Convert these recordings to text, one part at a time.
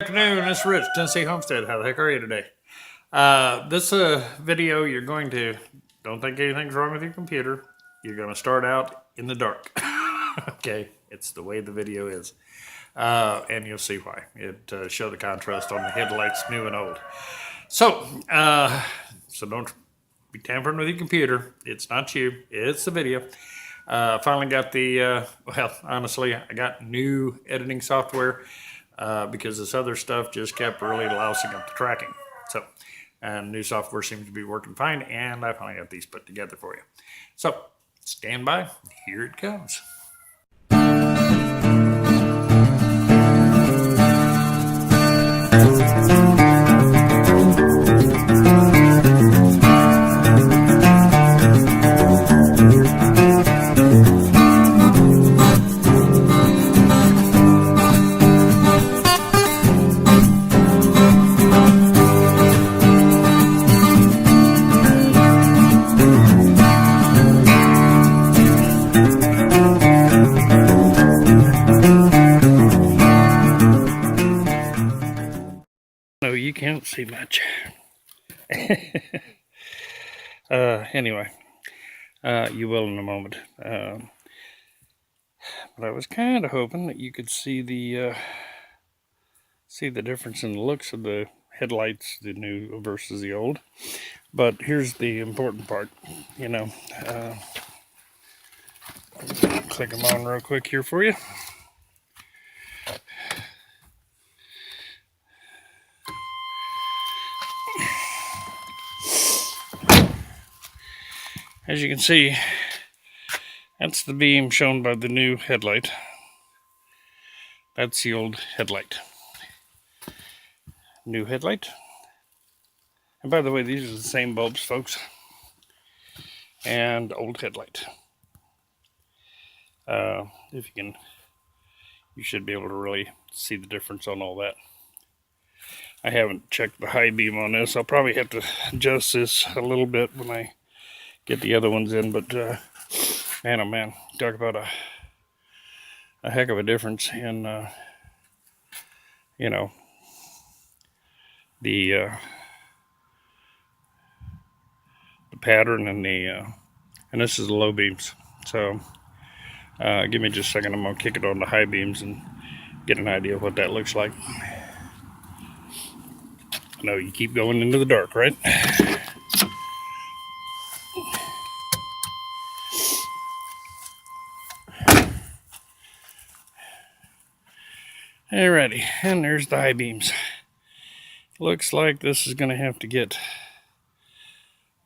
Good afternoon, it's Rich, Tennessee Homestead. How the heck are you today? This video, you're going to, don't think anything's wrong with your computer. You're going to start out in the dark. Okay, it's the way the video is. And you'll see why. It show the contrast on the headlights, new and old. So don't be tampering with your computer. It's not you, it's the video. Finally got the, well, honestly, I got new editing software because this other stuff just kept really lousing up the tracking. So, and new software seems to be working fine, and I finally got these put together for you. So, stand by, here it comes. No, you can't see much. Anyway, you will in a moment. But I was kind of hoping that you could see the difference in the looks of the headlights, the new versus the old. But here's the important part, click them on real quick here for you. As you can see, that's the beam shown by the new headlight. That's the old headlight. New headlight. And by the way, these are the same bulbs, folks. And old headlight. If you can, you should be able to really see the difference on all that. I haven't checked the high beam on this. I'll probably have to adjust this a little bit when I get the other ones in, but man, oh man, talk about a heck of a difference in the pattern and and this is the low beams. So give me just a second. I'm gonna kick it on the high beams and get an idea of what that looks like. I know you keep going into the dark, right? Alrighty, and there's the high beams. Looks like this is going to have to get,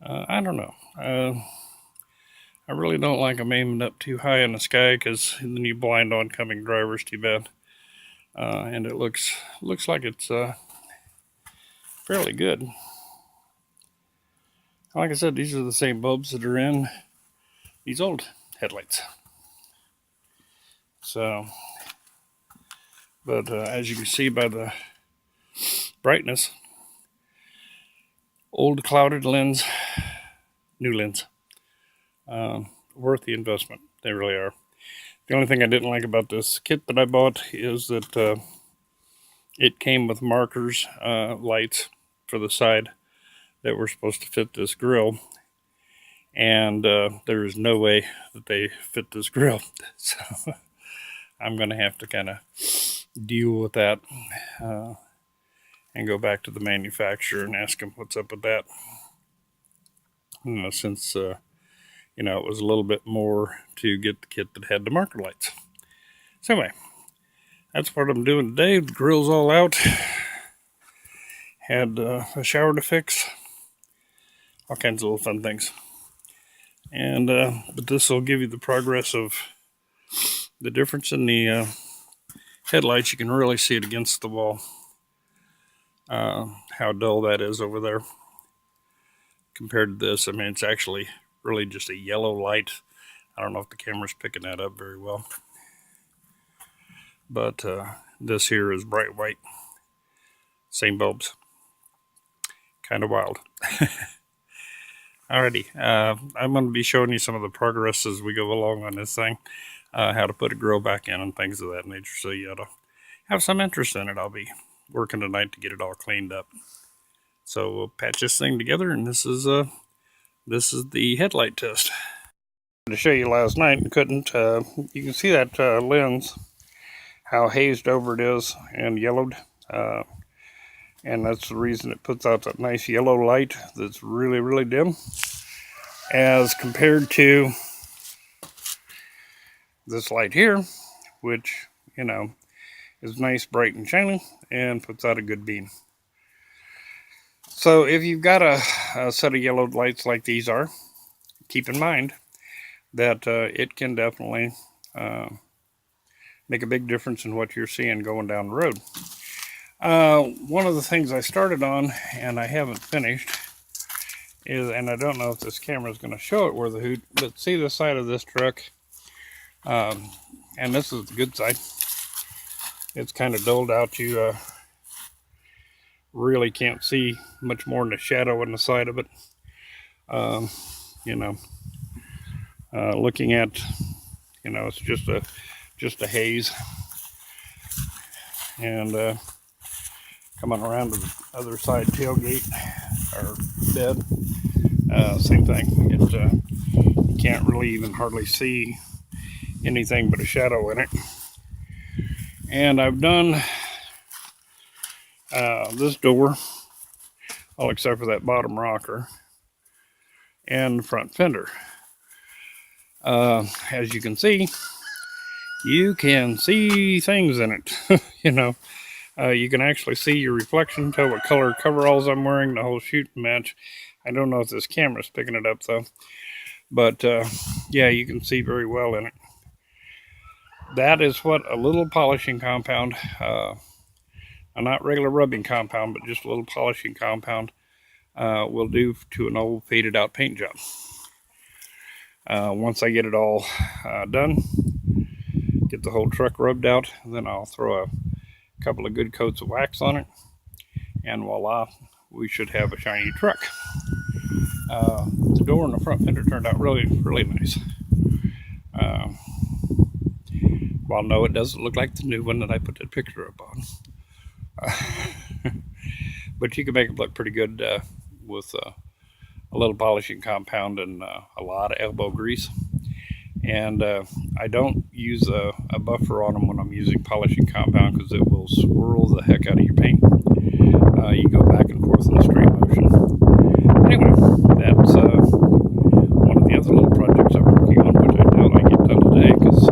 I don't know. I really don't like them aiming up too high in the sky because then you blind oncoming drivers too bad. And it looks like it's fairly good. Like I said, these are the same bulbs that are in these old headlights. So, but as you can see by the brightness, old clouded lens, new lens, worth the investment. They really are. The only thing I didn't like about this kit that I bought is that it came with markers, lights for the side that were supposed to fit this grill, and there is no way that they fit this grill. So I'm going to have to kind of deal with that and go back to the manufacturer and ask them what's up with that. Since it was a little bit more to get the kit that had the marker lights. So anyway, that's what I'm doing today. The grill's all out. Had a shower to fix. All kinds of little fun things. And but this will give you the progress of the difference in the headlights. You can really see it against the wall. How dull that is over there compared to this. I mean, it's actually really just a yellow light. I don't know if the camera's picking that up very well, but this here is bright white. Same bulbs. Kind of wild. Alrighty, I'm going to be showing you some of the progress as we go along on this thing. How to put a grill back in and things of that nature. So you ought to have some interest in it. I'll be working tonight to get it all cleaned up. So we'll patch this thing together, and this is the headlight test. To show you last night and couldn't. You can see that lens, how hazed over it is and yellowed. And that's the reason it puts out that nice yellow light that's really, really dim, as compared to this light here, which, you know, is nice, bright, and shiny, and puts out a good beam. So if you've got a set of yellowed lights like these are, keep in mind that it can definitely make a big difference in what you're seeing going down the road. One of the things I started on, and I haven't finished, is, and I don't know if this camera is going to show it where the hoot, but see the side of this truck, and this is the good side. It's kind of dulled out. You really can't see much more than a shadow on the side of it. You know, looking at, you know, it's just a haze. And coming around to the other side tailgate or bed, same thing. You can't really even hardly see anything but a shadow in it. And I've done this door, all except for that bottom rocker and the front fender. As you can see things in it. You know, you can actually see your reflection, tell what color coveralls I'm wearing, the whole shoot match. I don't know if this camera's picking it up though, but yeah, you can see very well in it. That is what a little polishing compound, not regular rubbing compound, but just a little polishing compound will do to an old faded out paint job. Once I get it all done, get the whole truck rubbed out, then I'll throw a couple of good coats of wax on it, and voila, we should have a shiny truck. The door and the front fender turned out really, really nice. Well, no, it doesn't look like the new one that I put that picture up on. But you can make it look pretty good with a little polishing compound and a lot of elbow grease. And I don't use a buffer on them when I'm using polishing compound, because it will swirl the heck out of your paint. You go back and forth in a straight motion. Anyway, that's one of the other little projects I'm working on, which I doubt I get done today, because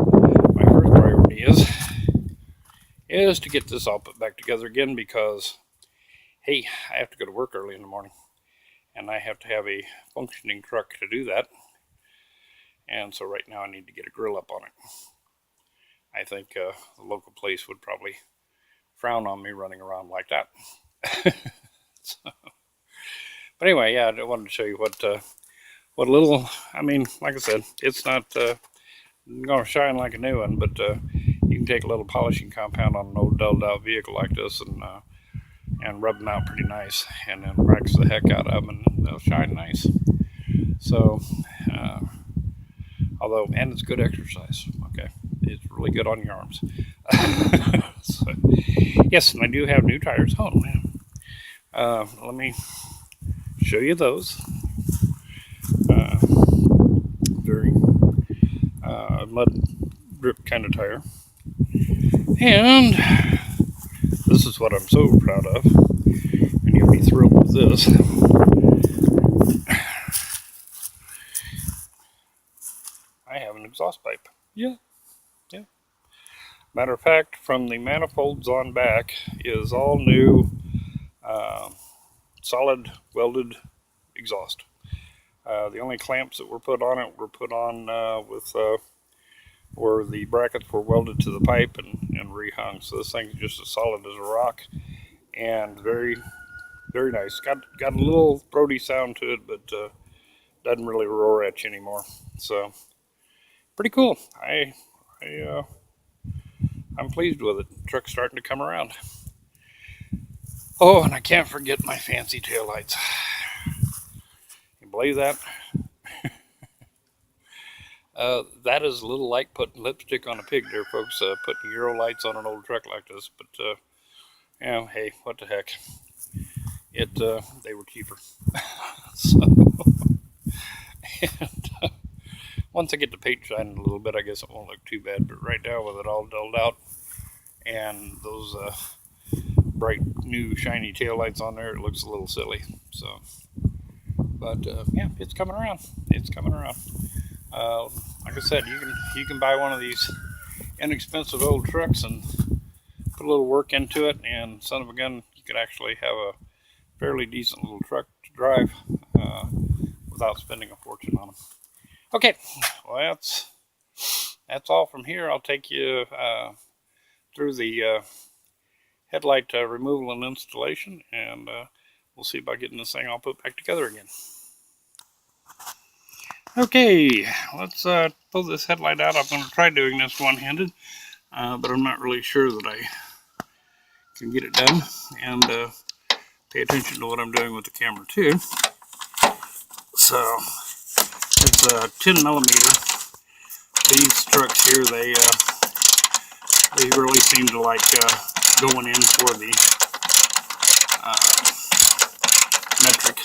my first priority is to get this all put back together again, because, hey, I have to go to work early in the morning, and I have to have a functioning truck to do that. And so right now I need to get a grill up on it. I think the local place would probably frown on me running around like that. So, but anyway, yeah, I wanted to show you what little, I mean, like I said, it's not going to shine like a new one, but you can take a little polishing compound on an old dulled out vehicle like this and rub them out pretty nice, and then wax the heck out of them, and they'll shine nice. So, although, and it's good exercise, okay? It's really good on your arms. So, yes, and I do have new tires. Oh, man. Let me show you those. Very mud grip kind of tire. And this is what I'm so proud of, and you'll be thrilled with this. I have an exhaust pipe. Yeah. Matter of fact, from the manifolds on back is all new solid welded exhaust. The only clamps that were put on it were put on where the brackets were welded to the pipe and rehung. So this thing's just as solid as a rock, and very, very nice. Got a little throaty sound to it, but doesn't really roar at you anymore. So pretty cool. I'm pleased with it. The truck's starting to come around. Oh, and I can't forget my fancy taillights. You believe that? That is a little like putting lipstick on a pig there, folks, putting Euro lights on an old truck like this. But Yeah, hey, what the heck? They were cheaper. So, and, once I get the paint shining a little bit, I guess it won't look too bad. But right now, with it all dulled out and those bright new shiny tail lights on there, it looks a little silly. So, but yeah, it's coming around. It's coming around. Like I said, you can buy one of these inexpensive old trucks and put a little work into it, and son of a gun, you could actually have a fairly decent little truck to drive without spending a fortune on them. Okay, well that's all from here. I'll take you through the headlight removal and installation, and we'll see about getting this thing all put back together again. Okay, let's pull this headlight out. I'm going to try doing this one-handed, but I'm not really sure that I can get it done, and pay attention to what I'm doing with the camera too. So it's a 10 millimeter. These trucks here, they really seem to like going in for the metric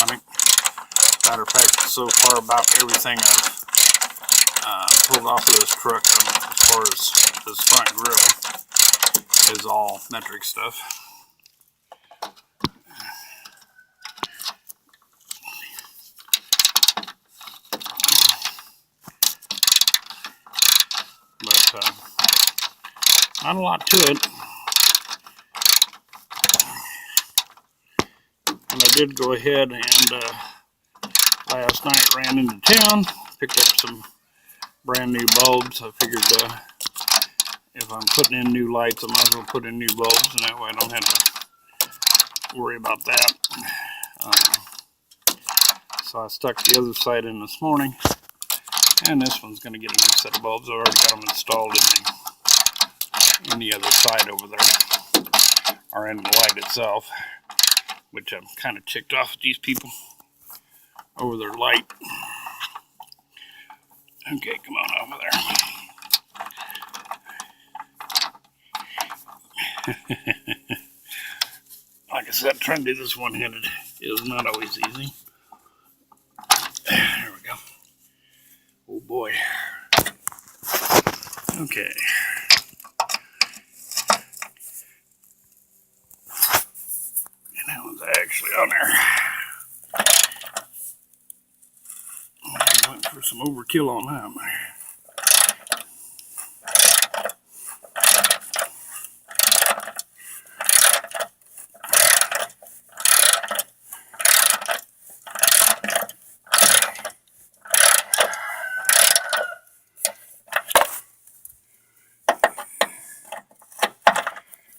on it. Matter of fact, so far about everything I've pulled off of this truck, as far as this front grille, is all metric stuff. But not a lot to it. And I did go ahead and last night ran into town, picked up some brand new bulbs. I figured if I'm putting in new lights, I might as well put in new bulbs, and that way I don't have to worry about that. So I stuck the other side in this morning, and this one's going to get a new set of bulbs. I've already got them installed in the other side over there, or in the light itself, which I'm kind of ticked off at these people over their light. Okay, come on over there. Like I said, trying to do this one-handed is not always easy. There we go. Oh boy. Okay. And that one's actually on there. I went for some overkill on that.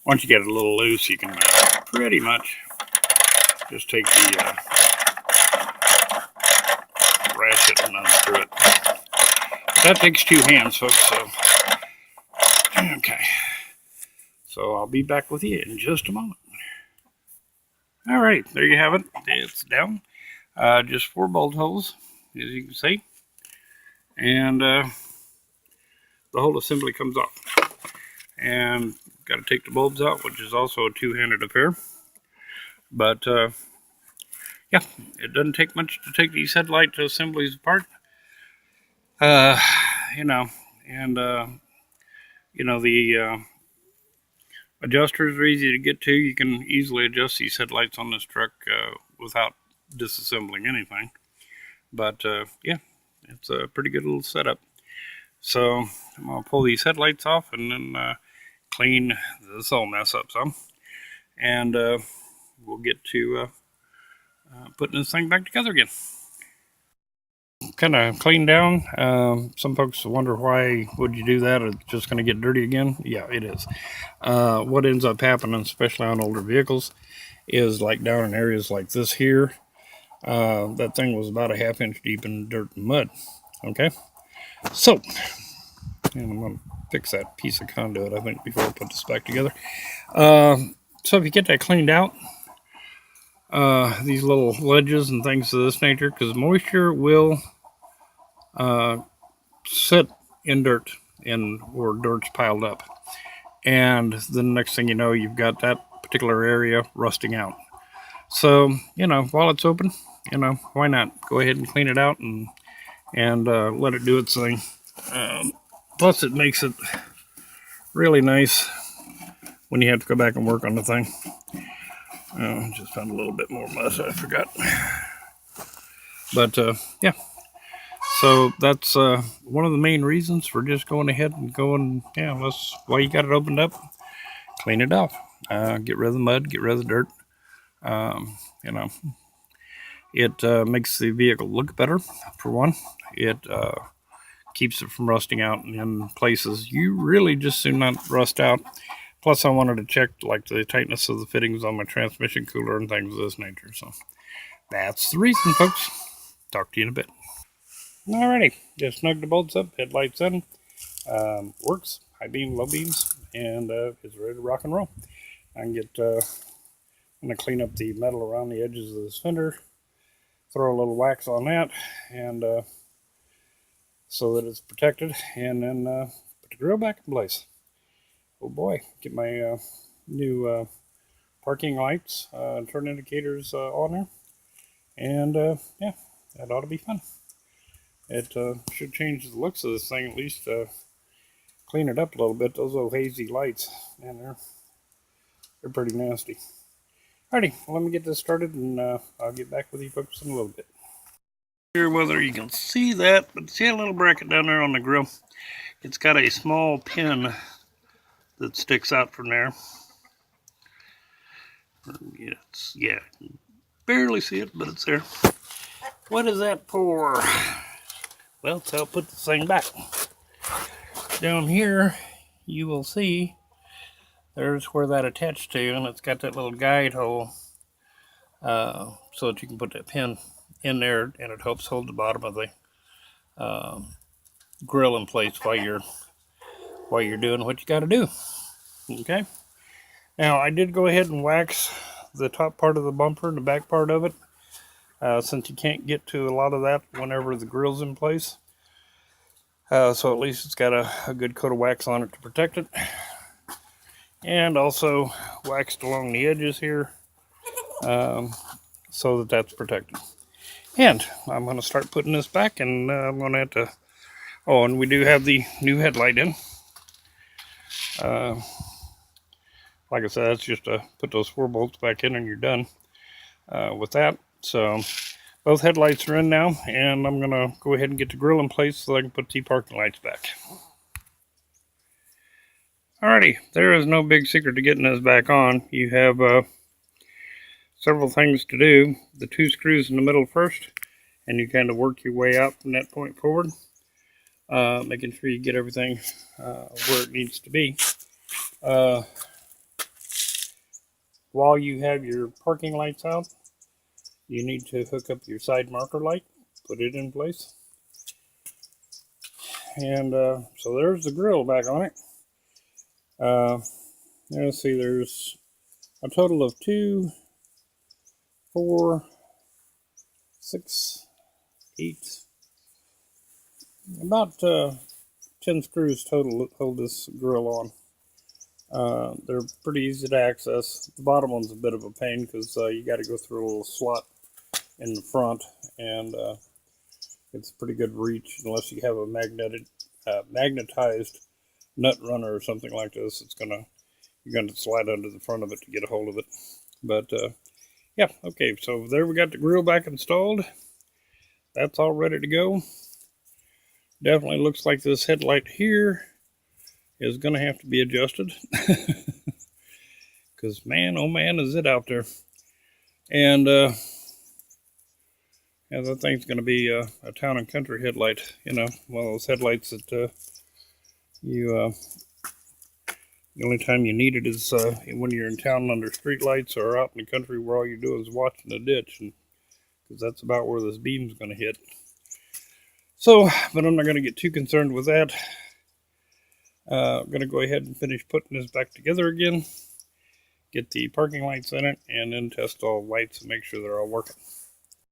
Once you get it a little loose, you can pretty much just take the ratchet and unscrew it. That takes 2 hands, folks, so okay. So I'll be back with you in just a moment. Alright, there you have it. It's down. Just 4 bolt holes, as you can see. And the whole assembly comes off. And got to take the bulbs out, which is also a 2-handed affair. But yeah, it doesn't take much to take these headlight assemblies apart. You know, and you know, the adjusters are easy to get to. You can easily adjust these headlights on this truck without disassembling anything. But yeah, it's a pretty good little setup. So I'm gonna pull these headlights off and then clean this whole mess up some, and we'll get to putting this thing back together again. Kind of cleaned down. Some folks wonder, why would you do that? It's just going to get dirty again. Yeah, it is. What ends up happening, especially on older vehicles, is like down in areas like this here, that thing was about a 1/2 inch deep in dirt and mud. Okay, so, and I'm going to fix that piece of conduit, I think, before I put this back together. So if you get that cleaned out, these little ledges and things of this nature, because moisture will sit in dirt and where dirt's piled up, And then the next thing you know, you've got that particular area rusting out. So, while it's open, why not go ahead and clean it out and let it do its thing. Plus, it makes it really nice when you have to go back and work on the thing. Just found a little bit more mud, I forgot. But yeah, so that's one of the main reasons for just going ahead and going, while you got it opened up, clean it off. Get rid of the mud, get rid of the dirt. It makes the vehicle look better, for one. It keeps it from rusting out in places you really just do not rust out. Plus, I wanted to check like the tightness of the fittings on my transmission cooler and things of this nature. So that's the reason, folks. Talk to you in a bit. Alrighty, just snugged the bolts up, headlights in, works, high beam, low beams, and is ready to rock and roll. I'm gonna clean up the metal around the edges of this fender, throw a little wax on that, and so that it's protected, and then put the grill back in place. Oh boy, get my new parking lights, turn indicators on there, and yeah, that ought to be fun. It should change the looks of this thing, at least clean it up a little bit. Those little hazy lights, man, they're pretty nasty. Alrighty, well, let me get this started, and I'll get back with you folks in a little bit. Here, whether you can see that, but see a little bracket down there on the grill? It's got a small pin that sticks out from there. Yeah, barely see it, but it's there. What is that for? Well, so I'll put this thing back. Down here, you will see there's where that attached to, and it's got that little guide hole so that you can put that pin in there, and it helps hold the bottom of the grill in place while you're doing what you got to do. Okay. Now, I did go ahead and wax the top part of the bumper and the back part of it, since you can't get to a lot of that whenever the grill's in place. So at least it's got a good coat of wax on it to protect it. And also waxed along the edges here, so that that's protected. And I'm going to start putting this back, and I'm going to have to... Oh, and we do have the new headlight in. Like I said, that's just to put those 4 bolts back in and you're done with that. So both headlights are in now, and I'm going to go ahead and get the grill in place so I can put the parking lights back. Alrighty, there is no big secret to getting this back on. You have several things to do. The 2 screws in the middle first, and you kind of work your way out from that point forward, making sure you get everything where it needs to be. While you have your parking lights out, you need to hook up your side marker light, put it in place. And so there's the grill back on it. Let's see, there's a total of 2, 4, 6, 8, about 10 screws total that hold this grill on. They're pretty easy to access. The bottom one's a bit of a pain because you got to go through a little slot in the front, and it's a pretty good reach unless you have a magnetized nut runner or something like this. You're gonna slide under the front of it to get a hold of it. But yeah, okay, so there we got the grill back installed. That's all ready to go. Definitely looks like this headlight here is gonna have to be adjusted. Because man, oh man, is it out there. And yeah, that thing's gonna be a town and country headlight, one of those headlights that the only time you need it is when you're in town under street lights or out in the country where all you're doing is watching the ditch, because that's about where this beam's going to hit. So, but I'm not going to get too concerned with that. I'm going to go ahead and finish putting this back together again, get the parking lights in it, and then test all the lights and make sure they're all working.